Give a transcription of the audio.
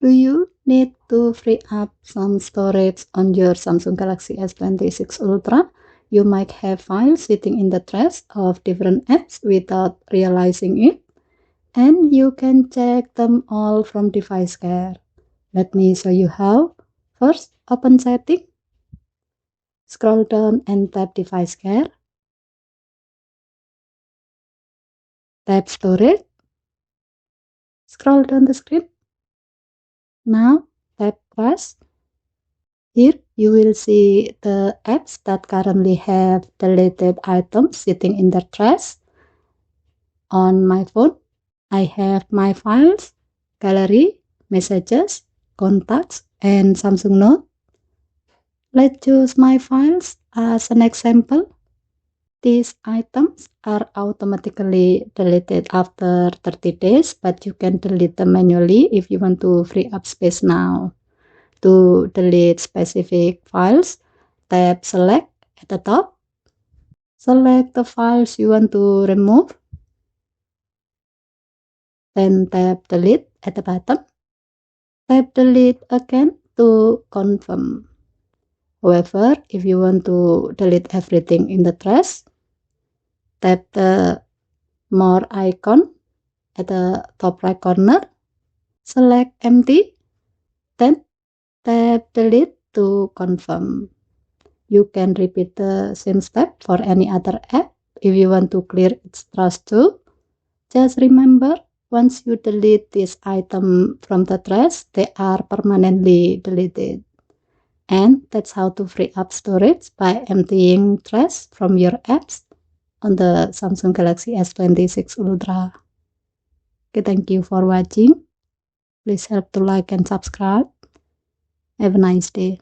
Do you need to free up some storage on your Samsung Galaxy S26 Ultra? You might have files sitting in the trash of different apps without realizing it, and you can check them all from device care. Let me show you how. First, open Settings, scroll down and tap Device Care, tap Storage, scroll down the screen. Now tap Trash. Here you will see the apps that currently have deleted items sitting in the trash. On my phone, I have my files, gallery, messages, contacts, and Samsung Note. Let's choose my files as an example. These items are automatically deleted after 30 days, but you can delete them manually if you want to free up space now. To delete specific files, tap Select at the top. Select the files you want to remove. Then tap Delete at the bottom. Tap Delete again to confirm. However, if you want to delete everything in the trash, tap the More icon at the top right corner. Select Empty. Then tap Delete to confirm. You can repeat the same step for any other app if you want to clear its trash too. Just remember, once you delete this item from the trash, they are permanently deleted. And that's how to free up storage by emptying trash from your apps on the Samsung Galaxy S26 Ultra. Okay, thank you for watching. Please help to like and subscribe. Have a nice day.